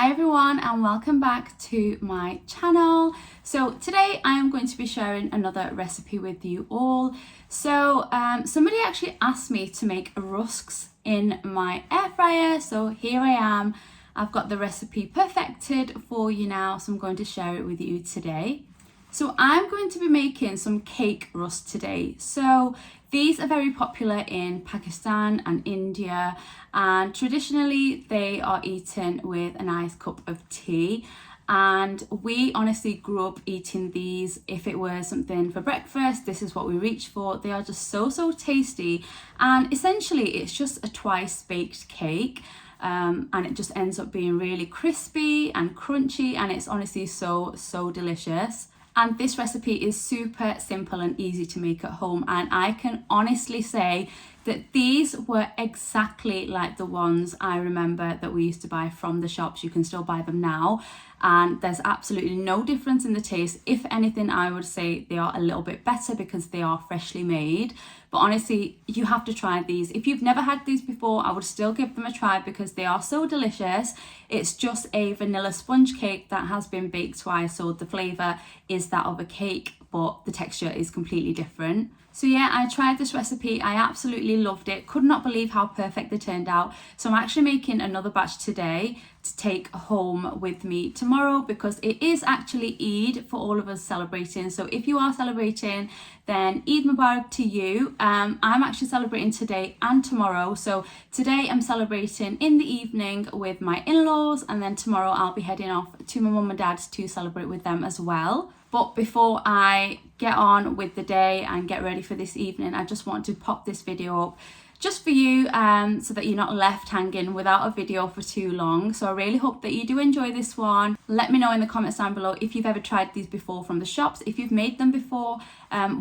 Hi everyone and welcome back to my channel. So today I am going to be sharing another recipe with you all. So somebody actually asked me to make rusks in my air fryer, so here I am. I've got the recipe perfected for you now, so I'm going to share it with you today. So I'm going to be making some cake rusks today. So these are very popular in Pakistan and India, and traditionally they are eaten with a nice cup of tea. And we honestly grew up eating these. If it were something for breakfast, this is what we reached for. They are just so tasty, and essentially it's just a twice baked cake. And it just ends up being really crispy and crunchy, and it's honestly so delicious. And this recipe is super simple and easy to make at home, and I can honestly say that these were exactly like the ones I remember that we used to buy from the shops. You can still buy them now, and there's absolutely no difference in the taste. If anything, I would say they are a little bit better because they are freshly made. But honestly, you have to try these. If you've never had these before, I would still give them a try because they are so delicious. It's just a vanilla sponge cake that has been baked twice, so the flavour is that of a cake, but the texture is completely different. So yeah, I tried this recipe, I absolutely loved it, could not believe how perfect they turned out. So I'm actually making another batch today to take home with me tomorrow, because it is actually Eid for all of us celebrating. So if you are celebrating, then Eid Mubarak to you. I'm actually celebrating today and tomorrow. So today I'm celebrating in the evening with my in-laws, and then tomorrow I'll be heading off to my mum and dad's to celebrate with them as well. But before I get on with the day and get ready for this evening, I just want to pop this video up just for you, so that you're not left hanging without a video for too long. So I really hope that you do enjoy this one. Let me know in the comments down below if you've ever tried these before from the shops, if you've made them before,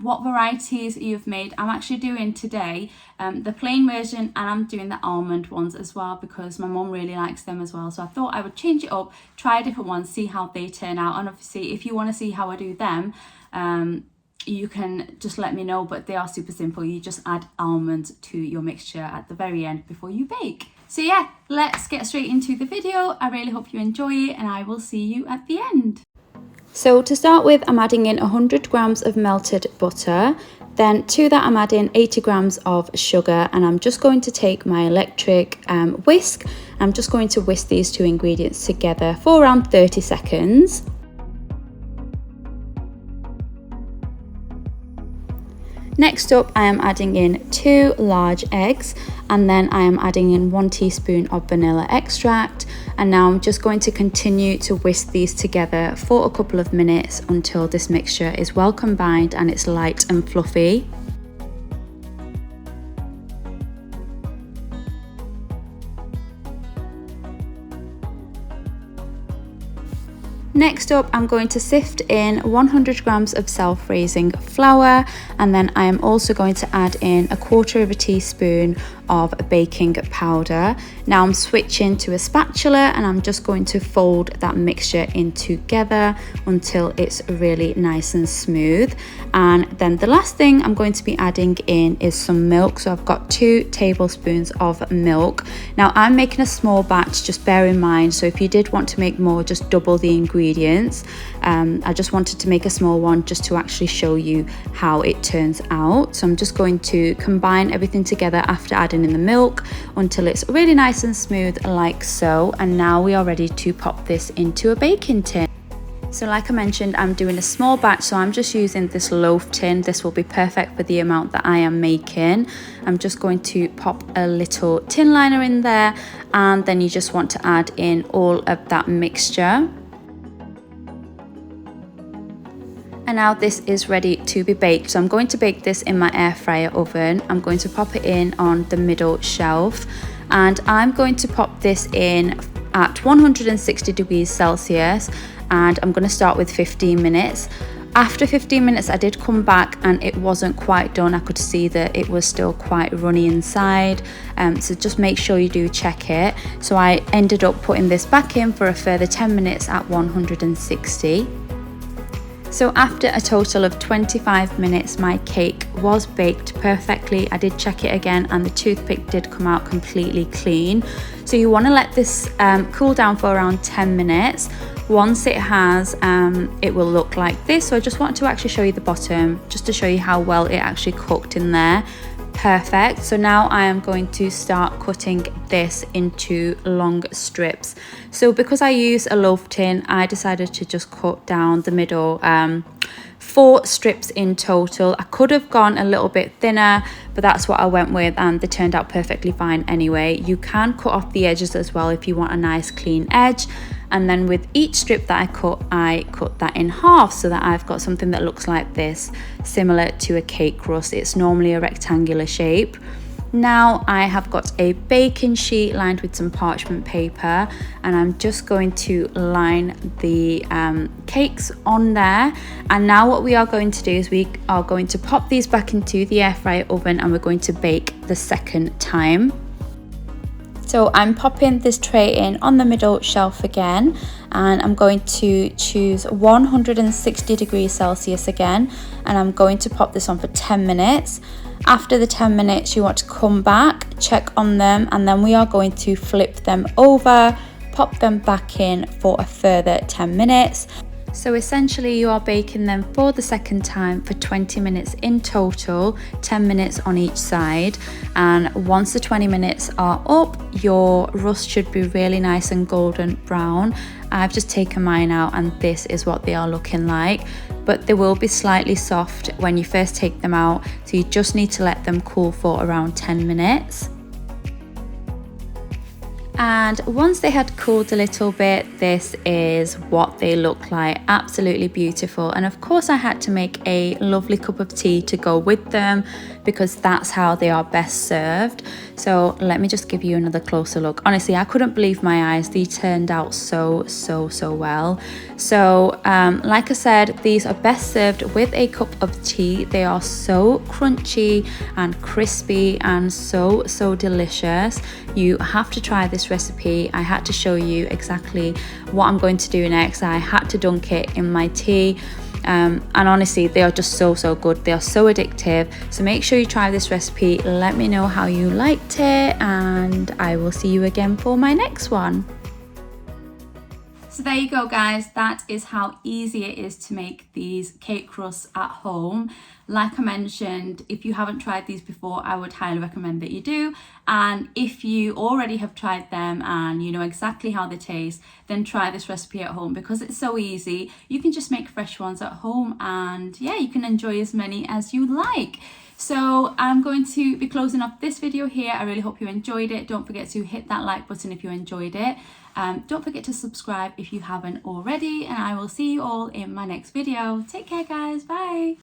what varieties you've made. I'm actually doing today the plain version, and I'm doing the almond ones as well because my mum really likes them as well. So I thought I would change it up, try a different one, see how they turn out. And obviously if you want to see how I do them, you can just let me know, but they are super simple. You just add almonds to your mixture at the very end before you bake. So yeah, let's get straight into the video. I really hope you enjoy it, and I will see you at the end. So to start with, I'm adding in 100 grams of melted butter. Then to that I'm adding 80 grams of sugar, and I'm just going to take my electric whisk. I'm just going to whisk these two ingredients together for around 30 seconds. Next up, I am adding in 2 large eggs, and then I am adding in 1 teaspoon of vanilla extract. And now I'm just going to continue to whisk these together for a couple of minutes until this mixture is well combined and it's light and fluffy. Next up, I'm going to sift in 100 grams of self-raising flour, and then I am also going to add in 1/4 teaspoon of baking powder. Now I'm switching to a spatula, and I'm just going to fold that mixture in together until it's really nice and smooth. And then the last thing I'm going to be adding in is some milk. So I've got 2 tablespoons of milk. Now I'm making a small batch, just bear in mind, so if you did want to make more, just double the ingredients. I just wanted to make a small one just to actually show you how it turns out. So I'm just going to combine everything together after adding in the milk until it's really nice and smooth like so. And now we are ready to pop this into a baking tin. So like I mentioned, I'm doing a small batch, so I'm just using this loaf tin. This will be perfect for the amount that I am making. I'm just going to pop a little tin liner in there, and then you just want to add in all of that mixture. And now this is ready to be baked. So I'm going to bake this in my air fryer oven. I'm going to pop it in on the middle shelf, and I'm going to pop this in at 160 degrees Celsius, and I'm going to start with 15 minutes. After 15 minutes I did come back and it wasn't quite done. I could see that it was still quite runny inside, so just make sure you do check it. So I ended up putting this back in for a further 10 minutes at 160. So after a total of 25 minutes, my cake was baked perfectly. I did check it again and the toothpick did come out completely clean. So you want to let this cool down for around 10 minutes. Once it has, it will look like this. So I just want to actually show you the bottom, just to show you how well it actually cooked in there. Perfect. So now I am going to start cutting this into long strips. So because I use a loaf tin, I decided to just cut down the middle, 4 strips in total. I could have gone a little bit thinner, but that's what I went with and they turned out perfectly fine anyway. You can cut off the edges as well if you want a nice clean edge. And then with each strip that I cut that in half so that I've got something that looks like this, similar to a cake crust. It's normally a rectangular shape. Now I have got a baking sheet lined with some parchment paper and I'm just going to line the cakes on there. And now what we are going to do is we are going to pop these back into the air fryer oven and we're going to bake the second time. So I'm popping this tray in on the middle shelf again and I'm going to choose 160 degrees Celsius again and I'm going to pop this on for 10 minutes. After the 10 minutes you want to come back, check on them and then we are going to flip them over, pop them back in for a further 10 minutes. So essentially you are baking them for the second time for 20 minutes in total, 10 minutes on each side. And once the 20 minutes are up, your rust should be really nice and golden brown. I've just taken mine out and this is what they are looking like. But they will be slightly soft when you first take them out. So you just need to let them cool for around 10 minutes. And once they had cooled a little bit, this is what they look like. Absolutely beautiful. And of course I had to make a lovely cup of tea to go with them because that's how they are best served. So let me just give you another closer look. Honestly, I couldn't believe my eyes. They turned out so well. So like I said, these are best served with a cup of tea. They are so crunchy and crispy and so delicious. You have to try this recipe. I had to show you exactly what I'm going to do next. I had to dunk it in my tea. And honestly, they are just so good. They are so addictive. So make sure you try this recipe. Let me know how you liked it and I will see you again for my next one. So there you go guys, that is how easy it is to make these cake crusts at home. Like I mentioned, if you haven't tried these before, I would highly recommend that you do. And if you already have tried them and you know exactly how they taste, then try this recipe at home because it's so easy. You can just make fresh ones at home and yeah, you can enjoy as many as you like. So I'm going to be closing off this video here. I really hope you enjoyed it. Don't forget to hit that like button if you enjoyed it. Don't forget to subscribe if you haven't already, and I will see you all in my next video. Take care guys, bye.